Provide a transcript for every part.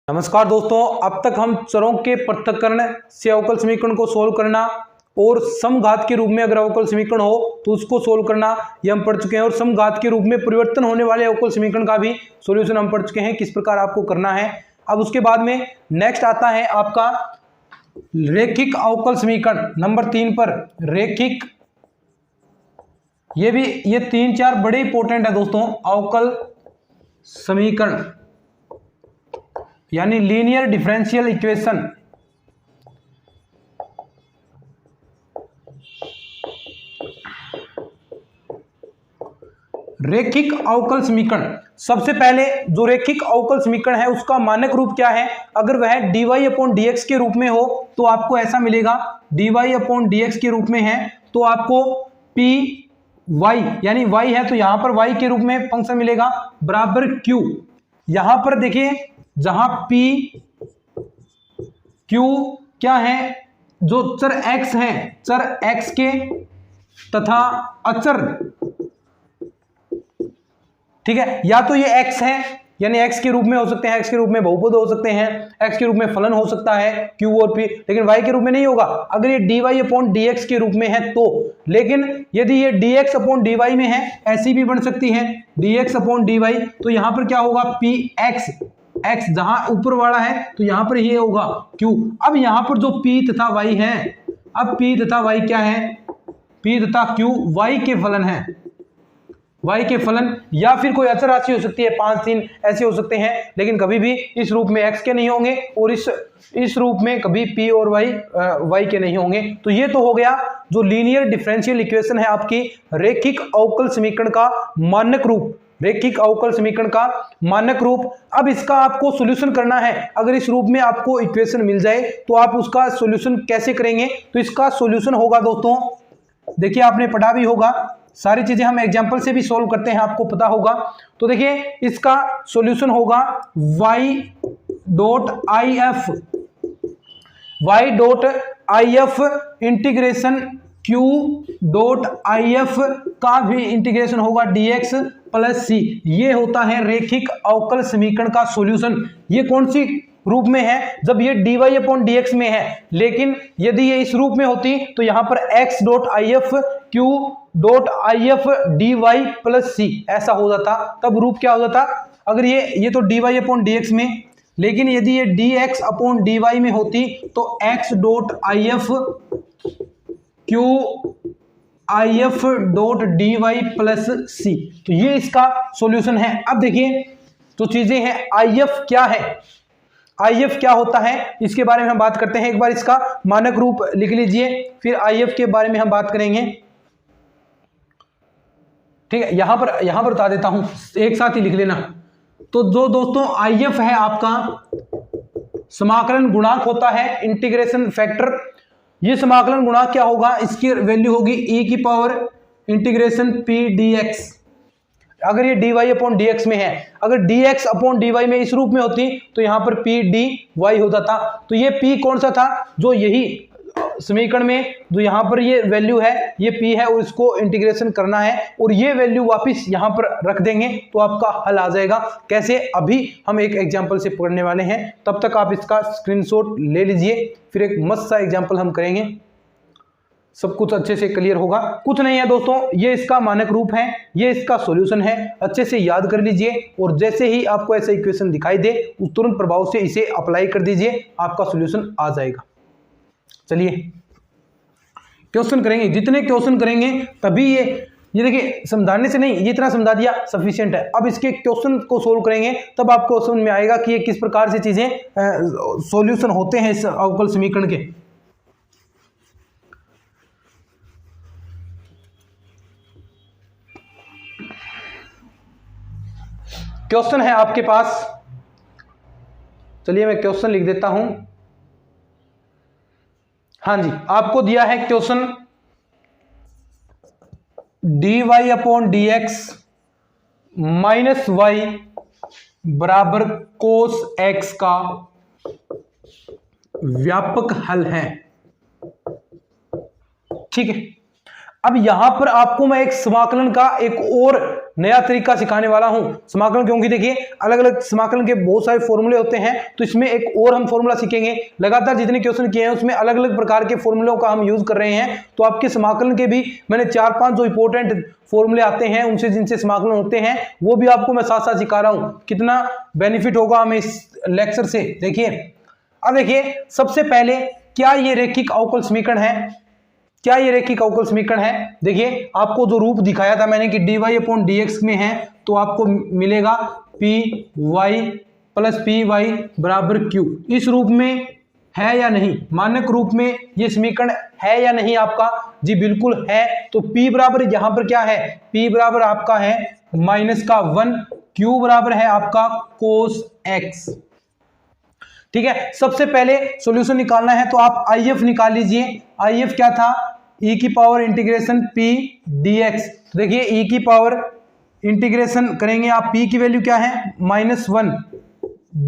नमस्कार दोस्तों, अब तक हम चरों के पृथक्करण से अवकल समीकरण को सोल्व करना और समघात के रूप में अगर अवकल समीकरण हो तो उसको सोल्व करना ये हम पढ़ चुके हैं। और समघात के रूप में परिवर्तन होने वाले अवकल समीकरण का भी सॉल्यूशन हम पढ़ चुके हैं, किस प्रकार आपको करना है। अब उसके बाद में नेक्स्ट आता है आपका रेखिक अवकल समीकरण नंबर 3 पर। रेखिक, ये 3-4 बड़े इंपॉर्टेंट है दोस्तों। अवकल समीकरण यानी लीनियर डिफरेंशियल इक्वेशन। रेखिक अवकल समीकरण, सबसे पहले जो रेखिक अवकल समीकरण है उसका मानक रूप क्या है। अगर वह dy/dx के रूप में हो तो आपको ऐसा मिलेगा, dy/dx के रूप में है तो आपको py यानी y है तो यहां पर y के रूप में फंक्शन मिलेगा बराबर q। यहां पर देखिए जहां p q क्या है, जो चर x है, चर x के तथा अचर, ठीक है, या तो ये x है यानी x के रूप में हो सकते हैं, x के रूप में बहुपद हो सकते हैं, x के रूप में फलन हो सकता है q और p, लेकिन y के रूप में नहीं होगा अगर ये dy/dx के रूप में है तो। लेकिन यदि ये dx/dy में है, ऐसी भी बन सकती है dx/dy, तो यहां पर क्या होगा px, x जहां ऊपर वाला है तो यहां पर ये होगा q। अब यहां पर जो p तथा y है, अब p तथा y क्या है, p तथा q y के फलन है, y के फलन, या फिर कोई अचर राशि हो सकती है, 5-3 ऐसे हो सकते हैं, लेकिन कभी भी इस रूप में x के नहीं होंगे और इस रूप में कभी p और y के नहीं होंगे। तो ये तो हो गया जो लीनियर डिफरेंशियल इक्वेशन है आपकी रेखिक अवकल समीकरण का मानक रूप, रेखिक अवकल समीकरण का मानक रूप। अब इसका आपको सॉल्यूशन करना है। अगर इस रूप में आपको इक्वेशन मिल जाए तो आप उसका सॉल्यूशन कैसे करेंगे। तो इसका सॉल्यूशन होगा दोस्तों, देखिए आपने पढ़ा भी होगा, सारी चीजें हम एग्जांपल से भी सॉल्व करते हैं, आपको पता होगा। तो देखिए इसका सॉल्यूशन होगा y.if इंटीग्रेशन q.if का भी इंटीग्रेशन होगा dx प्लस c। ये होता है रेखिक अवकल समीकरण का सॉल्यूशन। ये कौन सी रूप में है, जब ये dy/dx में है, लेकिन यदि ये इस रूप में होती तो यहां पर x.if q.if dy plus c ऐसा हो जाता, तब रूप क्या हो जाता। अगर ये तो dy/dx में, लेकिन यदि ये dx/dy में होती तो x.if q.if प्लस c। तो ये इसका सॉल्यूशन है। अब देखिए तो चीजें हैं, if क्या है, if क्या होता है इसके बारे में हम बात करते हैं। एक बार इसका मानक रूप लिख लीजिए, फिर if के बारे में हम बात करेंगे, ठीक है। यहां पर बता देता हूं, एक साथ ही लिख लेना। तो जो दोस्तों if है आपका समाकलन गुणांक होता है, इंटीग्रेशन फैक्टर। ये समाकलन गुणांक क्या होगा, इसकी वैल्यू होगी e की पावर इंटीग्रेशन p dx। अगर ये dy/dx में है, अगर dx/dy में इस रूप में होती तो यहां पर p dy हो जाता। तो ये p कौन सा था, जो यही समीकरण में जो यहां पर ये वैल्यू है ये p है, और इसको इंटीग्रेशन करना है और ये वैल्यू वापस यहां पर रख देंगे तो आपका हल आ जाएगा। कैसे, अभी हम एक एग्जांपल से पढ़ने वाले हैं, तब तक आप इसका स्क्रीनशॉट ले लीजिए, फिर एक मस्त सा एग्जांपल हम करेंगे, सब कुछ अच्छे से क्लियर होगा। कुछ नहीं है दोस्तों, ये इसका मानक रूप है, ये इसका सॉल्यूशन है, अच्छे से याद कर लीजिए और जैसे ही आपको ऐसा इक्वेशन दिखाई दे उस तुरंत प्रभाव से इसे अप्लाई कर दीजिए, आपका सॉल्यूशन आ जाएगा। चलिए क्वेश्चन करेंगे, जितने क्वेश्चन करेंगे तभी ये देखिए समझाने से नहीं, ये इतना समझा दिया सफिशिएंट है। अब इसके क्वेश्चन को सोल्व करेंगे तब आपको समझ में आएगा कि ये किस प्रकार से चीजें सॉल्यूशन होते हैं इस अवकल समीकरण के। क्वेश्चन है आपके पास, चलिए मैं क्वेश्चन लिख देता हूं। हाँ जी, आपको दिया है क्वेश्चन dy/dx माइनस y बराबर cos x का व्यापक हल है, ठीक है। अब यहां पर आपको मैं एक समाकलन का एक और नया तरीका सिखाने वाला हूं समाकलन, क्योंकि देखिए अलग अलग समाकलन के बहुत सारे फॉर्मूले होते हैं, तो इसमें एक और हम फॉर्मूला सीखेंगे। लगातार जितने क्वेश्चन किए हैं उसमें अलग अलग प्रकार के फॉर्मूलों का हम यूज कर रहे हैं, तो आपके समाकलन के भी मैंने 4-5 जो इंपॉर्टेंट फॉर्मूले आते हैं उनसे जिनसे समाकलन होते हैं वो भी आपको मैं साथ साथ सिखा रहा हूं। कितना बेनिफिट होगा हमें इस लेक्चर से, देखिए। अब देखिए सबसे पहले क्या ये रैखिक अवकल समीकरण है, क्या ये रैखिक अवकल समीकरण है? देखिए आपको जो रूप दिखाया था मैंने कि dy/dx में है, तो आपको मिलेगा py + py = q। इस रूप में है या नहीं, मानक रूप में ये समीकरण है या नहीं आपका? जी बिल्कुल है। तो p बराबर यहां पर क्या है? p बराबर आपका है -1, q बराबर है आपका cos x। ठीक है, सबसे पहले सॉल्यूशन निकालना है तो आप IF निकाल लीजिए। IF क्या था? e की पावर इंटीग्रेशन p dx। देखिए e की पावर इंटीग्रेशन करेंगे आप, p की वैल्यू क्या है? -1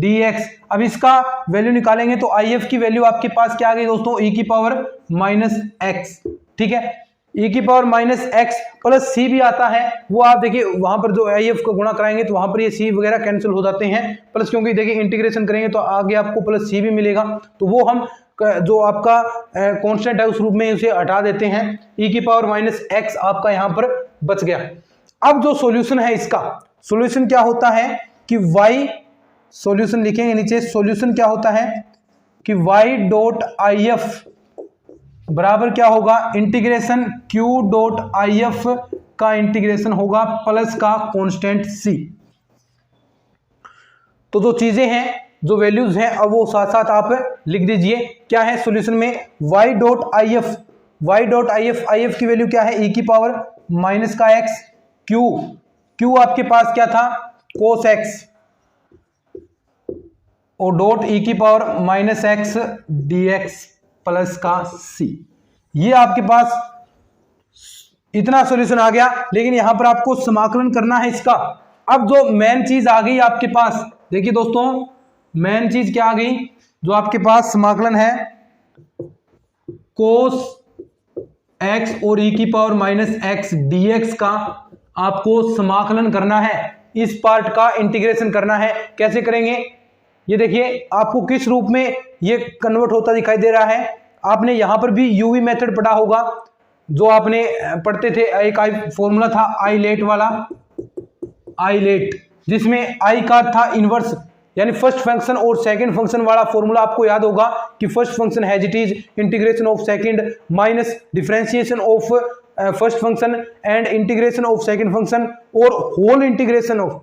dx। अब इसका वैल्यू निकालेंगे तो IF की वैल्यू आपके पास क्या आ गई दोस्तों? e की पावर -x। ठीक है, e की पावर -x प्लस c भी आता है, वो आप देखिए वहां पर जो IF को गुणा कराएंगे तो वहां पर ये c वगैरह कैंसिल हो जाते हैं, प्लस क्योंकि देखिए इंटीग्रेशन करेंगे तो आगे आपको प्लस c भी मिलेगा, तो वो हम जो आपका कांस्टेंट है उस रूप में उसे हटा देते हैं। e की पावर -x आपका यहां पर बच गया। अब जो सॉल्यूशन है इसका, सॉल्यूशन क्या होता है कि y, सॉल्यूशन लिखेंगे नीचे, सॉल्यूशन क्या होता है कि y.if बराबर क्या होगा? इंटीग्रेशन q.if का इंटीग्रेशन होगा प्लस का कांस्टेंट c। तो जो चीजें हैं, जो वैल्यूज हैं, अब वो साथ साथ आप लिख दीजिए। क्या है सॉल्यूशन में? y.if, y.if की वैल्यू क्या है? e की पावर -x, q आपके पास क्या था? cos x, और डॉट e की पावर -x dx प्लस का c। ये आपके पास इतना सॉल्यूशन आ गया, लेकिन यहां पर आपको समाकलन करना है इसका। अब जो मेन चीज आ गई आपके पास, देखिए दोस्तों मेन चीज क्या आ गई? जो आपके पास समाकलन है cos x और e की पावर -x dx का आपको समाकलन करना है, इस पार्ट का इंटीग्रेशन करना है। कैसे करेंगे? ये देखिए आपको किस रूप में ये कन्वर्ट होता दिखाई दे रहा है। आपने यहां पर भी यूवी मेथड पढ़ा होगा, जो आपने पढ़ते थे, एक फॉर्मूला था आईलेट वाला, आईलेट, जिसमें आई का था इनवर्स, यानी फर्स्ट फंक्शन और सेकंड फंक्शन वाला फॉर्मूला आपको याद होगा कि first function has it is integration of second minus differentiation of first function and integration of second function और होल इंटीग्रेशन ऑफ,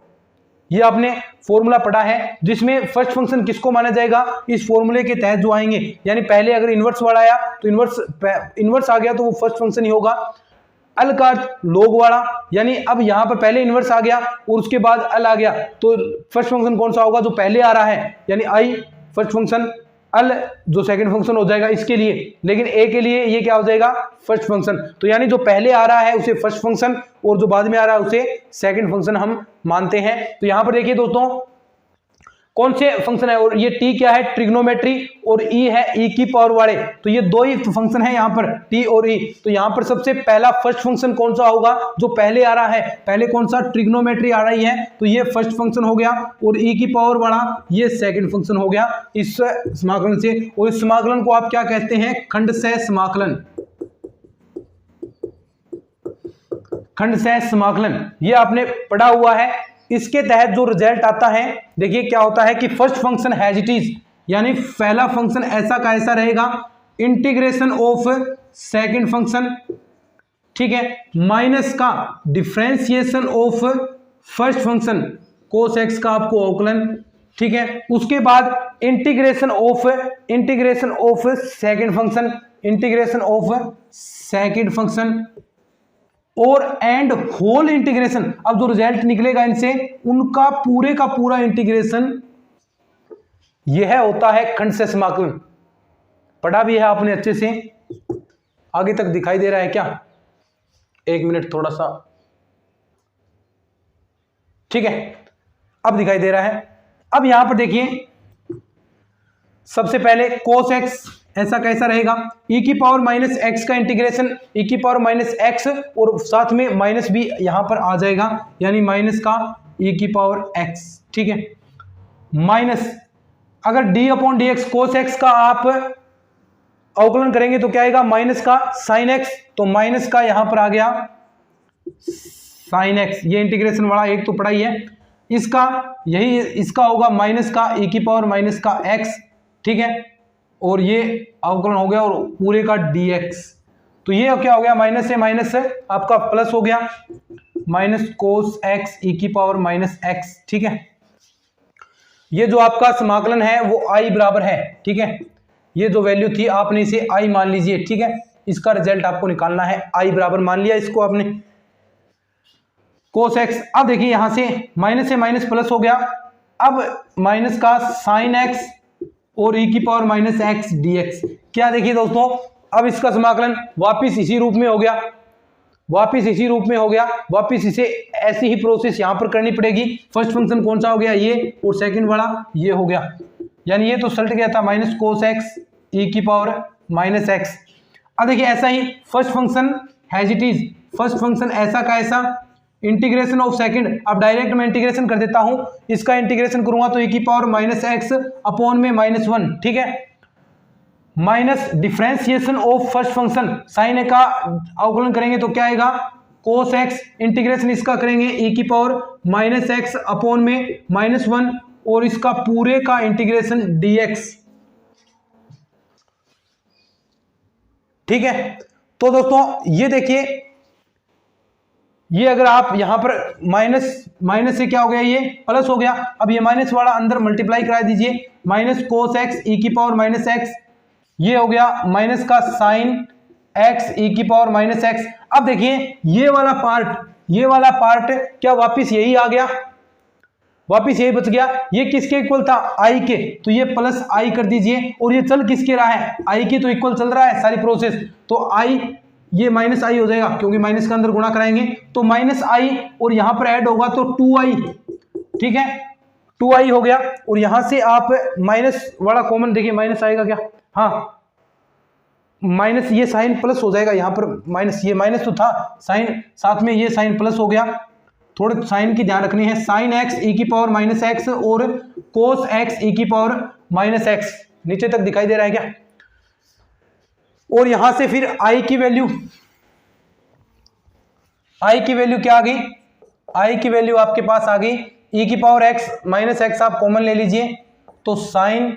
ये आपने फॉर्मूला पढ़ा है, जिसमें फर्स्ट फंक्शन किसको माना जाएगा? इस फॉर्मूले के तहत जो आएंगे, यानी पहले अगर इनवर्स वाला आया तो इनवर्स आ गया तो वो फर्स्ट फंक्शन ही होगा। अल का लोग वाला, यानी अब यहां पर पहले इनवर्स आ गया और उसके बाद अल आ गया, तो फर्स्ट फंक्शन कौन सा होगा? जो पहले आ रहा है, यानी आई फर्स्ट फंक्शन, अल जो सेकंड फंक्शन हो जाएगा इसके लिए, लेकिन ए के लिए ये क्या हो जाएगा? First function. तो यानी जो पहले आ रहा है उसे फर्स्ट फंक्शन और जो बाद में आ रहा है उसे सेकंड फंक्शन हम मानते हैं। तो यहां पर देखिए दोस्तों कौन से फंक्शन है, और ये टी क्या है? ट्रिग्नोमेट्री, और ई है ई की पावर वाले, तो ये दो ही फंक्शन है यहाँ पर, टी और ई। तो यहाँ पर सबसे पहला फर्स्ट फंक्शन कौन सा होगा? जो पहले आ रहा है, पहले कौन सा? ट्रिग्नोमेट्री आ रही है, तो ये फर्स्ट फंक्शन हो गया, और ई की पावर वाला ये सेकंड फंक्शन हो गया इस समाकलन से। और इस समाकलन को आप क्या कहते हैं? खंडशः समाकलन, खंडशः समाकलन, ये आपने पढ़ा हुआ है। इसके तहत जो रिजल्ट आता है, देखिए क्या होता है कि first function has it is, यानी पहला फंक्शन ऐसा का ऐसा रहेगा, इंटीग्रेशन ऑफ सेकंड फंक्शन, ठीक है, माइनस का differentiation of first function cos x का आपको अवकलन, ठीक है, उसके बाद integration of second function, integration of second function और एंड होल इंटीग्रेशन। अब जो रिजल्ट निकलेगा इनसे, उनका पूरे का पूरा इंटीग्रेशन, यह होता है खंडशः समाकलन। पढ़ा भी है आपने अच्छे से, आगे तक दिखाई दे रहा है क्या? एक मिनट थोड़ा सा, ठीक है, अब दिखाई दे रहा है। अब यहां पर देखिए सबसे पहले cos x ऐसा कैसा रहेगा, e की पावर माइनस एक्स का इंटीग्रेशन e की पावर माइनस एक्स और साथ में माइनस भी यहां पर आ जाएगा, यानी माइनस का e की पावर x, ठीक है। माइनस अगर d upon d x cos x का आप अवकलन करेंगे तो क्या आएगा, माइनस का साइन एक्स, तो माइनस का यहां पर आ गया साइन एक्स, ये इंटीग्रेशन वाला एक तो पढ़ाई है, इसका यही इसका होगा माइनस का e की पावर माइनस का x, ठीक है, और ये अवकलन हो गया और पूरे का dx, तो ये क्या हो गया, माइनस से आपका प्लस हो गया, माइनस कोस x e की पावर माइनस x, ठीक है। ये जो आपका समाकलन है वो i बराबर है, ठीक है, ये जो वैल्यू थी आपने इसे i मान लीजिए, ठीक है, इसका रिजल्ट आपको निकालना है, i बराबर मान लिया इसको आपने कोस एक्स। अब देखिए यहां से माइनस प्लस हो गया, अब माइनस का साइन एक्स और e की पावर माइनस एक्स dx, क्या देखिए दोस्तों, अब इसका समाकलन वापिस इसी रूप में हो गया, वापिस इसे ऐसी ही प्रोसेस यहां पर करनी पड़ेगी। फर्स्ट फंक्शन कौन सा हो गया, ये, और सेकंड वाला ये हो गया, यानी ये तो सल्ट गया था माइनस कोस एक्स e की पावर माइनस एक्स। अब देखिए ऐसा ही first function has it is, first function ऐसा का ऐसा, इंटीग्रेशन ऑफ सेकंड, अब डायरेक्ट मैं इंटीग्रेशन कर देता हूं, इसका इंटीग्रेशन करूंगा तो e की पावर माइनस एक्स अपॉन में माइनस वन, ठीक है, minus differentiation of first function, sine a का अवकलन करेंगे तो क्या आएगा, कोस एक्स, इंटीग्रेशन इसका करेंगे e की पावर माइनस एक्स अपॉन में माइनस वन, और इसका पूरे का इंटीग्रेशन dx, ठीक है। तो दोस्तों ये देखिए, ये अगर आप यहां पर माइनस से क्या हो गया, ये प्लस हो गया, अब ये माइनस वाला अंदर मल्टीप्लाई करा दीजिए, माइनस कोस एक्स e की पावर माइनस एक्स, ये हो गया माइनस का साइन एक्स e की पावर माइनस एक्स। अब देखिए ये वाला पार्ट क्या वापिस यही आ गया, वापिस यही बच गया, ये किसके इक्वल था, i के, तो ये प्लस i कर दीजिए, और ये चल किसके रहा है, i के, तो इक्वल चल रहा है सारी प्रोसेस, तो i ये माइनस आई हो जाएगा क्योंकि माइनस का अंदर गुणा कराएंगे, तो माइनस आई और यहां पर ऐड होगा तो 2i, ठीक है, 2i हो गया, और यहां से आप माइनस वाला कॉमन देखिए, माइनस आएगा क्या, हाँ माइनस, ये साइन प्लस हो जाएगा, यहां पर माइनस, ये माइनस तो था, साइन साथ में ये साइन प्लस हो गया, थोड़े साइन की ध्यान रखनी है, साइन एक्स e की पावर माइनस एक्स और कोस एक्स e की पावर माइनस एक्स, नीचे तक दिखाई दे रहा है क्या, और यहां से फिर i की वैल्यू क्या आ गई, i की वैल्यू आपके पास आ गई e की पावर x माइनस एक्स, आप कॉमन ले लीजिए, तो sine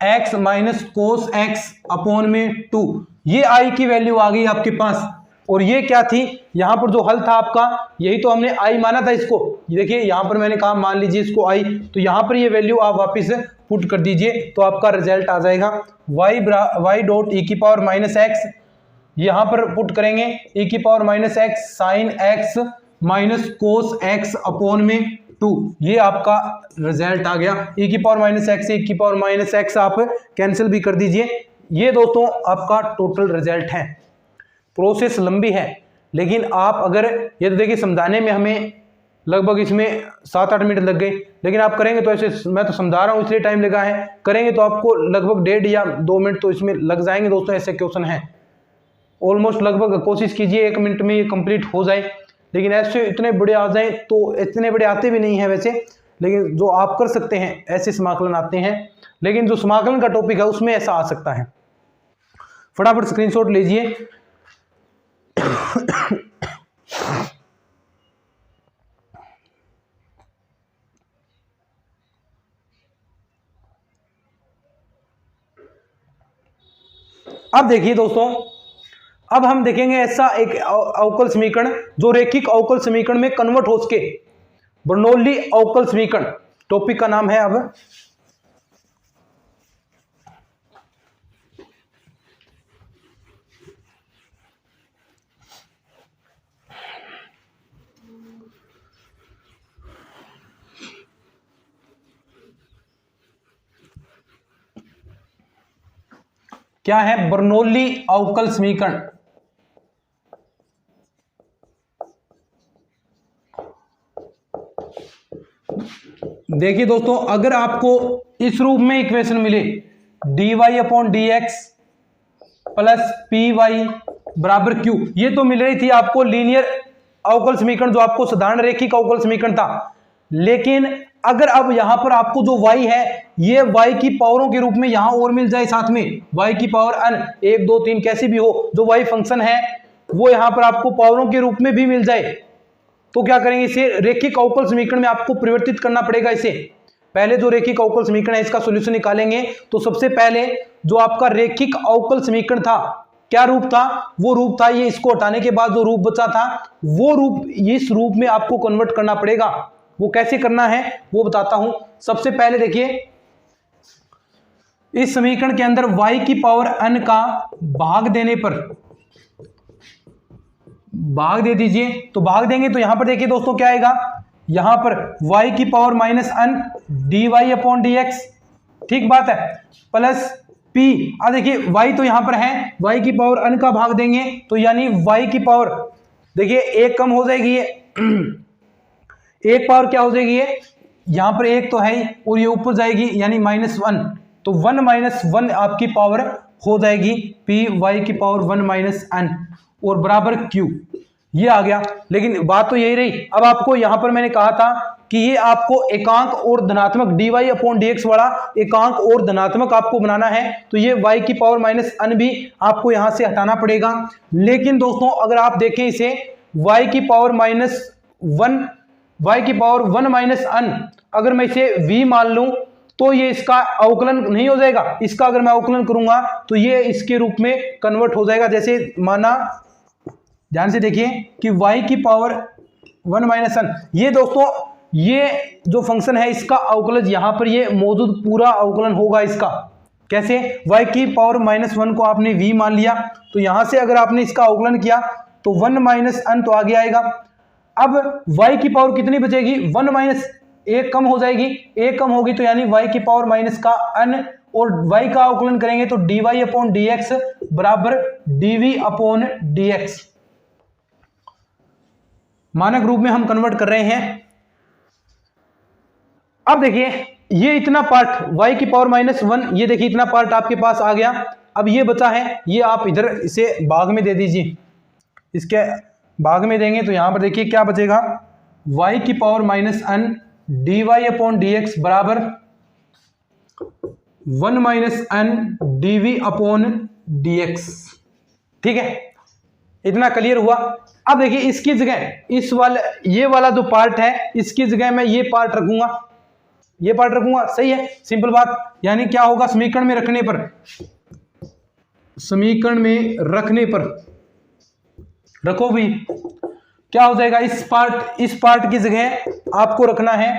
x minus cos x upon में 2, ये i की वैल्यू आ गई आपके पास, और ये क्या थी, यहां पर जो हल था आपका, यही तो हमने i माना था इसको, देखिए यहां पर मैंने कहा मान लीजिए इसको i, तो यहां पर ये वैल्यू आप वापिस पुट कर दीजिए, तो आपका रिजल्ट आ जाएगा y डॉट e की पावर माइनस एक्स, यहां पर पुट करेंगे e की power minus x sine x minus cos x upon में 2, ये आपका रिजल्ट आ गया, e की पावर माइनस एक्स से e की पावर माइनस एक्स आप कैंसिल भी कर दीजिए, ये दोस्तों आपका टोटल रिजल्ट है। प्रोसेस लंबी है, लेकिन आप अगर ये तो देखिए समझाने में हमें लगभग इसमें 7-8 मिनट लग गए, लेकिन आप करेंगे तो ऐसे, मैं तो समझा रहा हूँ इसलिए टाइम लगा है, करेंगे तो आपको लगभग 1.5 या 2 मिनट तो इसमें लग जाएंगे दोस्तों, ऐसे क्वेश्चन है ऑलमोस्ट, लगभग कोशिश कीजिए 1 मिनट में ये कंप्लीट हो जाए, लेकिन ऐसे इतने बड़े आ जाए तो, इतने बड़े आते भी नहीं है वैसे, लेकिन जो आप कर सकते हैं ऐसे समाकलन आते हैं, लेकिन जो समाकलन का टॉपिक है उसमें ऐसा आ सकता है। फटाफट स्क्रीनशॉट लीजिए। अब देखिए दोस्तों, अब हम देखेंगे ऐसा एक अवकल समीकरण जो रेखिक अवकल समीकरण में कन्वर्ट हो सके, बर्नौली अवकल समीकरण टॉपिक का नाम है। अब क्या है, बर्नौली अवकल समीकरण। देखिए दोस्तों, अगर आपको इस रूप में इक्वेशन मिले dy upon dx plus py बराबर q, ये तो मिल रही थी आपको लीनियर अवकल समीकरण, जो आपको साधारण रेखिक अवकल समीकरण था। लेकिन अगर अब यहां पर आपको जो y है ये y की पावरों के रूप में यहां और मिल जाए, साथ में y की पावर n 1 2 3 कैसी भी हो, जो y फंक्शन है वो यहां पर आपको पावरों के रूप में भी मिल जाए, तो क्या करेंगे, इसे रेखिक अवकल समीकरण में आपको परिवर्तित करना पड़ेगा। इसे पहले जो रेखिक अवकल समीकरण है इसका सॉल्यूशन निकालेंगे, तो सबसे पहले जो आपका रेखिक अवकल समीकरण था क्या रूप था, वो रूप था ये, इसको हटाने के बाद जो रूप बचा था वो रूप इस रूप में आपको कन्वर्ट करना पड़ेगा। वो कैसे करना है वो बताता हूं। सबसे पहले देखिए, इस समीकरण के अंदर y की पावर n का भाग देने पर, भाग दे दीजिए, तो भाग देंगे तो यहां पर देखिए दोस्तों क्या आएगा, यहां पर y की power minus n dy upon dx, ठीक बात है, प्लस p, अब देखिए y तो यहां पर है, y की पावर n का भाग देंगे तो यानी y की पावर, देखिए एक कम हो जाएगी ये एक पावर क्या हो जाएगी ये, यहां पर एक तो है ही और ये ऊपर जाएगी यानी -1, तो 1 - 1 आपकी पावर हो जाएगी पी वाई की पावर 1 - n और बराबर q, ये आ गया। लेकिन बात तो यही रही, अब आपको यहां पर मैंने कहा था कि ये आपको एकांक और धनात्मक dy अपॉन dx वाला एकांक और धनात्मक आपको बनाना है, तो ये y की पावर -n भी आपको यहां से हटाना पड़ेगा। लेकिन दोस्तों अगर आप देखें इसे y की पावर -1, y की पावर 1 - n, अगर मैं इसे v मान लूं तो ये इसका अवकलन नहीं हो जाएगा, इसका अगर मैं अवकलन करूंगा तो ये इसके रूप में कन्वर्ट हो जाएगा। जैसे माना, ध्यान से देखिए कि y की पावर 1 - n, ये दोस्तों ये जो फंक्शन है इसका अवकलज यहां पर ये मौजूद पूरा अवकलन होगा इसका। कैसे, y की पावर -1 को आपने v मान लिया, तो यहां से अगर आपने इसका अवकलन किया तो 1 - n तो आगे आएगा। अब y की पावर कितनी बचेगी, 1 एक कम हो जाएगी, एक कम होगी तो यानी y की पावर माइनस का n, और y का अवकलन करेंगे तो dy अपॉन dx बराबर dv अपॉन dx, मानक रूप में हम कन्वर्ट कर रहे हैं। अब देखिए ये इतना पार्ट y की पावर -1, ये देखिए इतना पार्ट आपके पास आ गया। अब ये बचा है, ये आप इधर इसे भाग में दे दीजिए, इसके भाग में देंगे तो यहां पर देखिए क्या बचेगा, y की power -n dy upon dx बराबर 1 - n dv अपॉन dx, ठीक है, इतना क्लियर हुआ। अब देखिए इसकी जगह इस वाले ये वाला जो पार्ट है इसकी जगह मैं ये पार्ट रखूंगा, ये पार्ट रखूंगा, सही है, सिंपल बात। यानी क्या होगा, समीकरण में रखने पर, समीकरण में रखने पर रखो भी, क्या हो जाएगा, इस पार्ट की जगह आपको रखना है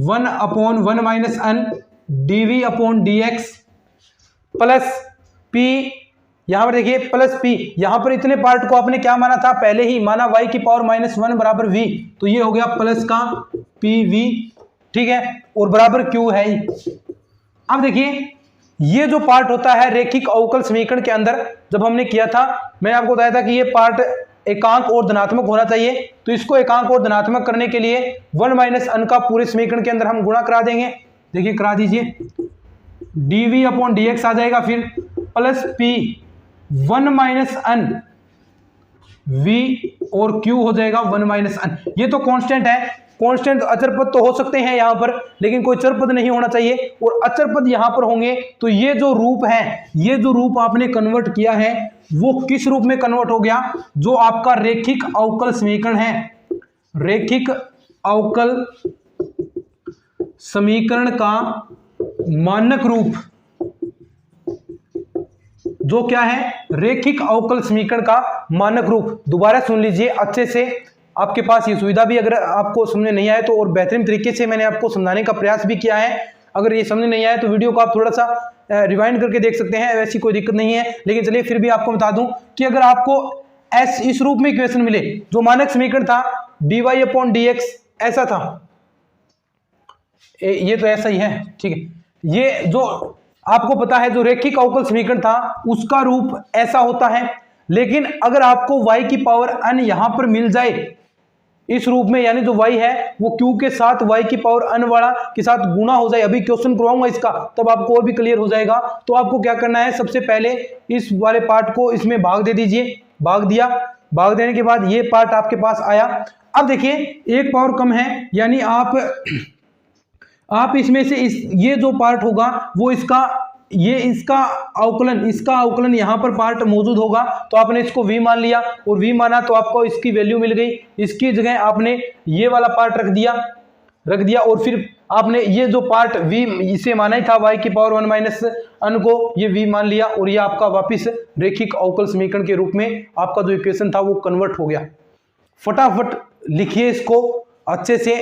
1 upon 1 - n dv upon dx plus p, यहां पर देखिए प्लस p, यहां पर इतने पार्ट को आपने क्या माना था, पहले ही माना y की पावर -1 बराबर v, तो ये हो गया प्लस का pv, ठीक है, और बराबर q है ही। अब देखिए ये जो पार्ट होता है रेखिक अवकल समीकरण के अंदर, जब हमने किया था मैंने आपको बताया था कि ये पार्ट एकांक और धनात्मक होना चाहिए, तो इसको एकांक और धनात्मक करने के लिए 1 - n का पूरे समीकरण के अंदर हम गुणा करा देंगे। देखिए करा दीजिए, dv अपॉन dx आ जाएगा, फिर प्लस p 1 - n v और q हो जाएगा 1 - n। ये तो कांस्टेंट है, कांस्टेंट अचर पद तो हो सकते हैं यहां पर, लेकिन कोई चर पद नहीं होना चाहिए, और अचर पद यहां पर होंगे तो ये जो रूप है, ये जो रूप आपने कन्वर्ट किया है वो किस रूप में कन्वर्ट हो गया, जो आपका रेखिक अवकल समीकरण है, रेखिक अवकल समीकरण का मानक रूप, जो क्या है, रेखिक अवकल समीकरण का मानक रूप। दोबारा सुन लीजिए अच्छे से, आपके पास ये सुविधा भी अगर आपको समझ नहीं आए तो, और बेहतरीन तरीके से मैंने आपको समझाने का प्रयास भी किया है, अगर ये समझ नहीं आए तो वीडियो को आप थोड़ा सा रिवाइंड करके देख सकते हैं, वैसी कोई दिक्कत नहीं है। लेकिन चलिए फिर भी आपको बता दूं कि अगर आपको इस रूप में इक्वेशन मिले, जो मानक समीकरण था dy अपॉन dx ऐसा था, ये तो ऐसा ही है, ठीक है, ये जो आपको पता है जो रेखिक अवकल समीकरण था उसका रूप ऐसा होता है। लेकिन अगर आपको y की पावर n यहां पर मिल जाए, इस रूप में, यानी जो y है वो q के साथ y की पावर n वाला के साथ गुना हो जाए। अभी क्वेश्चन करवाऊंगा इसका, तब आपको और भी क्लियर हो जाएगा। तो आपको क्या करना है, सबसे पहले इस वाले पार्ट को इसमें भाग दे दीजिए, भाग दिया, भाग देने के बाद ये पार्ट आपके पास आया। अब देखिए एक पावर कम है, यानी आप इसमें से ये जो पार्ट होगा वो इसका अवकलन यहां पर पार्ट मौजूद होगा, तो आपने इसको v मान लिया और v माना तो आपको इसकी वैल्यू मिल गई। इसकी जगह आपने ये वाला पार्ट रख दिया और फिर आपने ये जो पार्ट v इसे माना ही था y की पावर 1 माइनस n को, ये v मान लिया और ये आपका वापिस रेखिक अवकल समीकरण के रूप में आपका जो इक्वेशन था वो कन्वर्ट हो गया। फटाफट लिखिए इसको, अच्छे से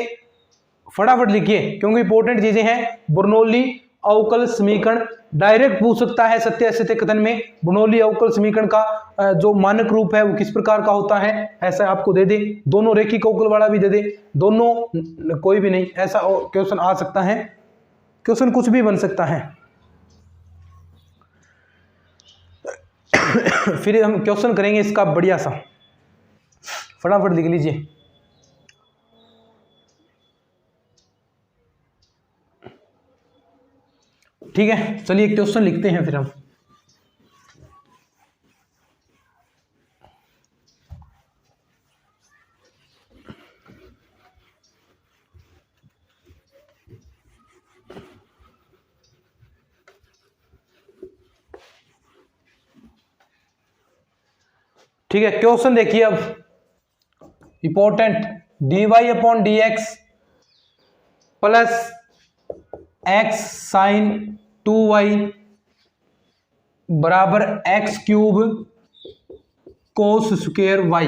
फटाफट लिखिए, क्योंकि इंपॉर्टेंट चीजें हैं। बर्नौली अवकल समीकरण डायरेक्ट पूछ सकता है सत्य असत्य कथन में। बर्नौली अवकल समीकरण का जो मानक रूप है वो किस प्रकार का होता है, ऐसा आपको दे दे, दोनों रेखिक अवकल वाला भी दे दे, दोनों कोई भी नहीं, ऐसा क्वेश्चन आ सकता है। क्वेश्चन कुछ भी बन सकता है। फिर हम क्वेश्चन करेंगे इसका बढ़िया सा, फटाफट लिख लीजिए। ठीक है, चलिए क्वेश्चन लिखते हैं फिर हम। ठीक है, क्वेश्चन देखिए अब important, dy upon d x plus x sine 2y बराबर x cube cos square y।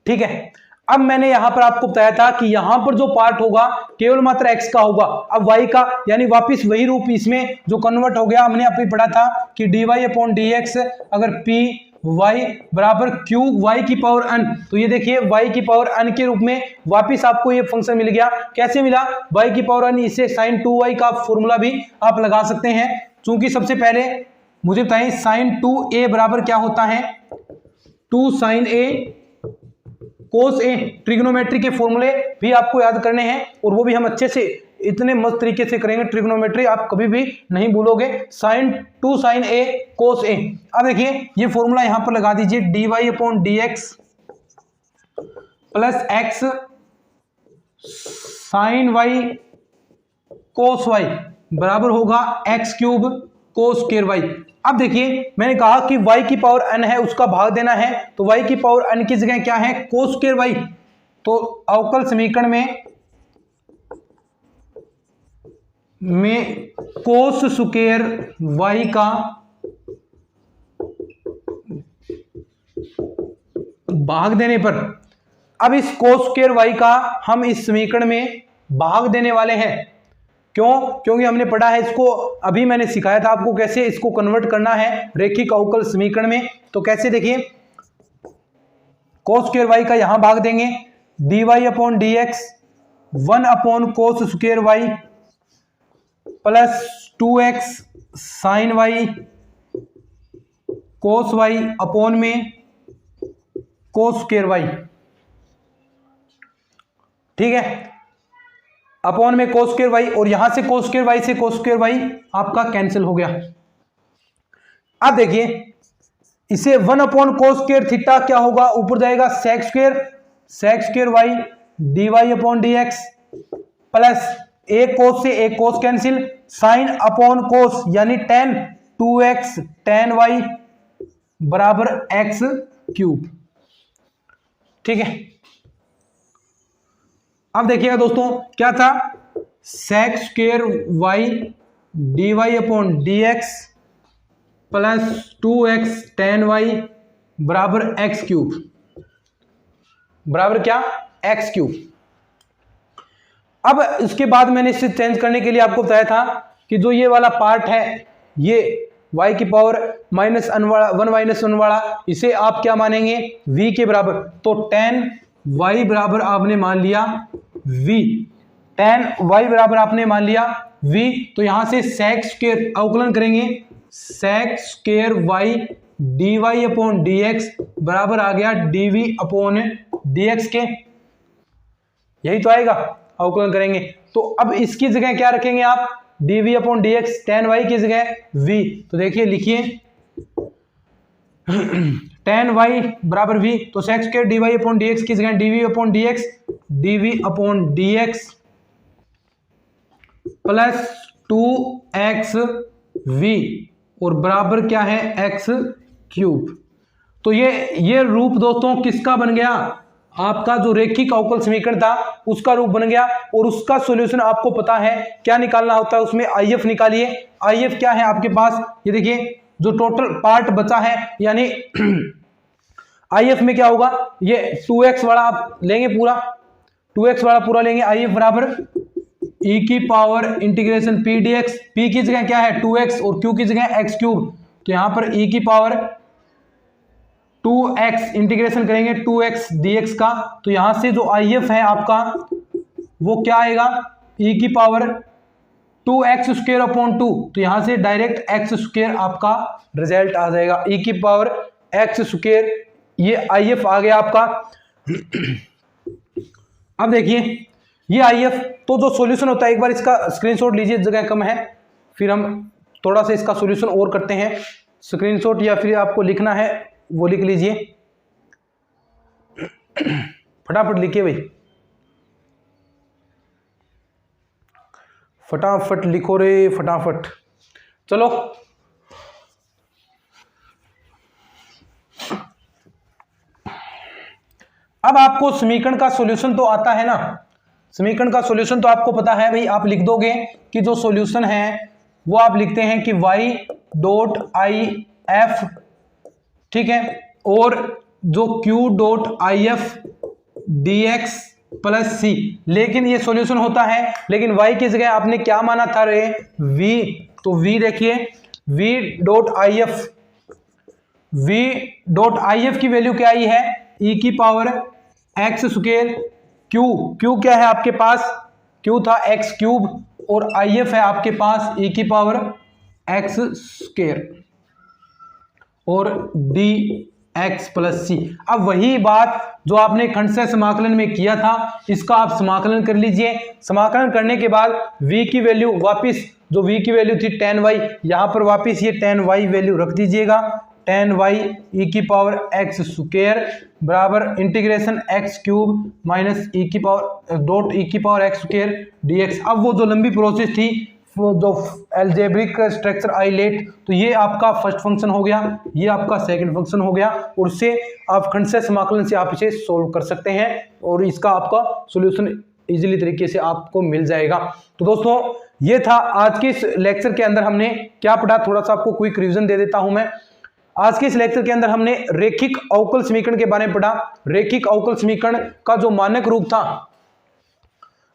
ठीक है, अब मैंने यहां पर आपको बताया था कि यहां पर जो पार्ट होगा केवल मात्र x का होगा। अब y का, यानी वापिस वही रूप इसमें जो कन्वर्ट हो गया। हमने अभी पढ़ा था कि dy अपॉन डी एक्स अगर p y बराबर क्यूब y की पावर n, तो ये देखिए y की पावर n के रूप में वापिस आपको ये फंक्शन मिल गया। कैसे मिला, y की पावर n, इसे साइन 2y का फॉर्मूला भी आप लगा सकते हैं। चूंकि सबसे पहले मुझे बताएं साइन 2a बराबर क्या होता है, 2 sine a cos a। Trigonometry के फॉर्मूले भी आपको याद करने हैं और वो भी हम अच्छे से इतने मस्त तरीके से करेंगे। ट्रिग्नोमेट्री आप कभी भी नहीं भूलोगे। Sine 2 sine a cos a। अब देखिए ये फॉर्मूला यहां पर लगा दीजिए, dy upon d x plus x sine y cos y बराबर होगा x cube cos square y। अब देखिए मैंने कहा कि y की पावर n है, उसका भाग देना है, तो y की पावर n की जगह क्या है, कोस स्क्वायर y। तो अवकल समीकरण में कोस स्क्वायर y का भाग देने पर, अब इस कोस स्क्वायर y का हम इस समीकरण में भाग देने वाले हैं। क्यों, क्योंकि हमने पढ़ा है इसको, अभी मैंने सिखाया था आपको कैसे इसको कन्वर्ट करना है रेखिक अवकल समीकरण में। तो कैसे देखिए, कोस स्क्वायर y का यहां भाग देंगे, dy upon d x 1 upon cos square y plus 2x sine y cos y upon में कोस स्क्वायर y। ठीक है, अपॉन में कोस स्क्वायर y, और यहां से कोस स्क्वायर y से कोस स्क्वायर y आपका कैंसिल हो गया। अब देखिए इसे 1 अपॉन कोस स्क्वायर थीटा क्या होगा, ऊपर जाएगा sec square y dy upon d x plus एक कोस से एक cos cancel, sine upon cos यानी टेन 2x टेन y बराबर एक्स क्यूब। ठीक है, अब देखिएगा दोस्तों क्या था, sec square y dy upon d x plus 2x tan y बराबर एक्स क्यूब, बराबर क्या, एक्स क्यूब। अब इसके बाद मैंने इसे चेंज करने के लिए आपको बताया था कि जो ये वाला पार्ट है, ये y की पावर माइनस n वाला 1 माइनस 1 वाला, इसे आप क्या मानेंगे, v के बराबर। तो टेन y बराबर आपने मान लिया v, टेन y बराबर आपने मान लिया v। तो यहां से सेक स्क्वायर अवकलन करेंगे, sec square y d y upon d x बराबर आ गया d v upon d x के, यही तो आएगा अवकलन करेंगे। तो अब इसकी जगह क्या रखेंगे आप, d v upon d x, tan y की जगह वी, तो देखिए लिखिए टेन वाई बराबर वी, तो सेक्स के d y upon d x की जगह d v upon d x, d v upon d x plus 2x v और बराबर क्या है x क्यूब। तो ये रूप दोस्तों किसका बन गया, आपका जो रेखिक अवकल समीकरण था उसका रूप बन गया। और उसका सॉल्यूशन आपको पता है क्या निकालना होता है, उसमें IF निकालिए। IF क्या है आपके पास, ये देखिए जो टोटल पार्ट बचा है, यानी IF में क्या होगा, ये 2x वाला आप लेंगे पूरा, 2x वाला पूरा लेंगे। IF बराबर e की power integration p dx, p की जगह क्या है 2x और q की जगह x क्यूब, तो यहां पर e की पावर 2x इंटीग्रेशन करेंगे 2x dx का, तो यहां से जो IF है आपका वो क्या आएगा, e की पावर 2x स्क्वायर अपॉन 2, तो यहां से डायरेक्ट x स्क्वायर आपका रिजल्ट आ जाएगा, e की पावर x स्क्वायर, ये IF आ गया आपका। अब देखिए ये IF, तो जो सॉल्यूशन होता है एक बार इसका स्क्रीनशॉट लीजिए, जगह कम है, फिर हम थोड़ा सा इसका सॉल्यूशन और करते हैं। स्क्रीनशॉट या फिर आपको लिखना है वो लिख लीजिए, फटाफट लिखिए भाई, फटाफट लिखो रे फटाफट। चलो अब आपको समीकरण का सॉल्यूशन तो आता है ना, समीकरण का सॉल्यूशन तो आपको पता है भाई, आप लिख दोगे कि जो सॉल्यूशन है वो आप लिखते हैं कि y डॉट आई एफ, ठीक है, और जो q dot I F d x plus C, लेकिन ये सॉल्यूशन होता है, लेकिन y की जगह आपने क्या माना था रे, v, तो v देखिए v डॉट आई एफ की वैल्यू क्या आई है, e की पावर x स्क्वायर, q क्या है आपके पास, q था x क्यूब, और IF है आपके पास e की पावर x स्क्वायर और dx प्लस सी। अब वही बात जो आपने खंडशः समाकलन में किया था, इसका आप समाकलन कर लीजिए। समाकलन करने के बाद v की वैल्यू वापिस, जो v की वैल्यू थी tan y, यहां पर वापिस ये tan y वैल्यू रख दीजिएगा, tan y e की पावर x स्क्वायर बराबर integration x cube minus e की पावर डॉट e की पावर x स्क्वायर dx। अब वो जो लंबी प्रोसेस थी, वो जो एल्जेब्रिक स्ट्रक्चर आई लेट, तो ये आपका फर्स्ट फंक्शन हो गया, ये आपका सेकंड फंक्शन हो गया, और उससे आप खंडशः समाकलन से आप इसे सोल्व कर सकते हैं और इसका आपका सॉल्यूशन इजीली तरीके से आपको मिल जाएगा। तो दोस्तों ये था आज के इस लेक्चर के अंदर हमने क्या पढ़ा, थोड़ा सा आपको क्विक रिवीजन दे देता हूं मैं। आज के इस लेक्चर के अंदर हमने रेखिक अवकल समीकरण के बारे में पढ़ा। रेखिक अवकल समीकरण का जो मानक रूप था,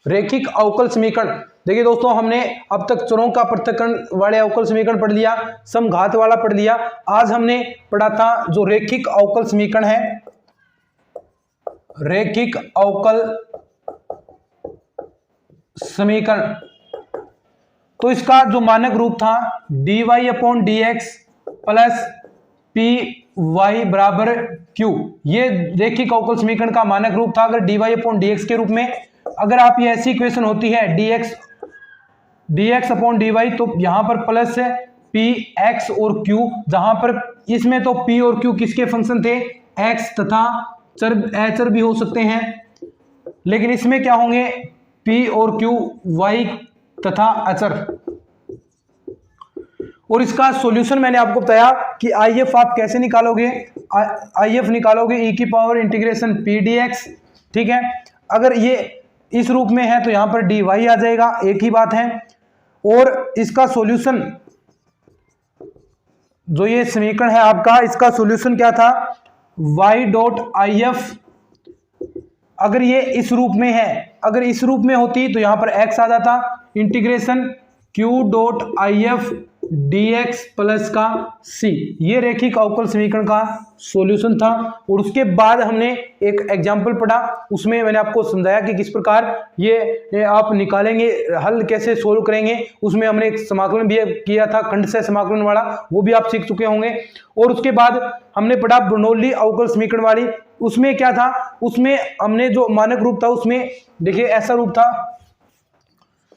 रेखिक अवकल समीकरण, देखिए दोस्तों हमने अब तक चरों का पृथक्करण वाले अवकल समीकरण पढ़ लिया, समघात वाला पढ़ लिया। आज हमने पढ़ा था जो रेखिक अवकल समीकरण है, रेखिक अवकल समीकरण, तो इसका जो मानक रूप था dy upon d x plus p y बराबर क्यू, ये रेखिक अवकल समीकरण का मानक रूप था। अगर dy अपॉन डी एक्स के रूप में अगर आप ये ऐसी इक्वेशन होती है dx अपॉन dy, तो यहां पर प्लस है p x और q, जहां पर इसमें तो p और q किसके फंक्शन थे, x तथा अचर भी हो सकते हैं, लेकिन इसमें क्या होंगे p और q y तथा अचर। और इसका सॉल्यूशन मैंने आपको बताया कि IF आप कैसे निकालोगे, IF निकालोगे e की पावर इंटीग्रेशन p dx, ठीक है। अगर ये इस रूप में है तो यहां पर dy आ जाएगा, एक ही बात है। और इसका सॉल्यूशन, जो ये समीकरण है आपका, इसका सॉल्यूशन क्या था, y डॉट आई एफ, अगर ये इस रूप में है, अगर इस रूप में होती तो यहां पर x आ जाता, integration q dot I F dx plus का c, ये रैखिक अवकल समीकरण का सॉल्यूशन था। और उसके बाद हमने एक एग्जाम्पल पढ़ा, उसमें मैंने आपको समझाया कि किस प्रकार ये आप निकालेंगे, हल कैसे सोल्व करेंगे। उसमें हमने एक समाकलन भी किया था, खंडशः समाकलन वाला, वो भी आप सीख चुके होंगे। और उसके बाद हमने पढ़ा बर्नौली अवकल समीकरण वाली, उसमें क्या था, उसमें हमने जो मानक रूप था उसमें देखिए ऐसा रूप था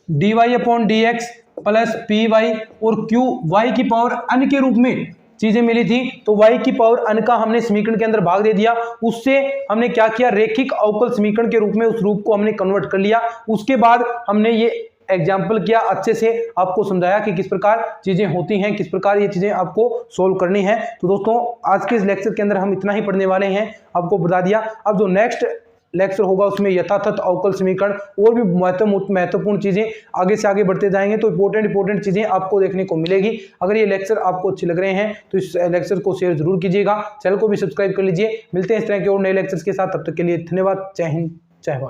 dy/dx प्लस पी वाई और क्यू वाई की पावर n के रूप में चीजें मिली थी। तो y की पावर n का हमने समीकरण के अंदर भाग दे दिया, उससे हमने क्या किया, रैखिक अवकल समीकरण के रूप में उस रूप को हमने कन्वर्ट कर लिया। उसके बाद हमने ये एग्जाम्पल किया, अच्छे से आपको समझाया कि किस प्रकार चीजें होती हैं, किस प्रकार ये चीजें आपको सोल्व करनी है। तो दोस्तों आज के इस लेक्चर के अंदर हम इतना ही पढ़ने वाले हैं, आपको बता दिया। अब जो नेक्स्ट लेक्चर होगा उसमें यथातथ अवकल समीकरण और भी महत्वपूर्ण चीजें आगे से आगे बढ़ते जाएंगे, तो इंपॉर्टेंट चीजें आपको देखने को मिलेगी। अगर ये लेक्चर आपको अच्छे लग रहे हैं तो इस लेक्चर को शेयर जरूर कीजिएगा, चैनल को भी सब्सक्राइब कर लीजिए। मिलते हैं इस तरह के और नए लेक्चर्स के साथ, तब तक के लिए धन्यवाद। जय हिंद, जय भारत।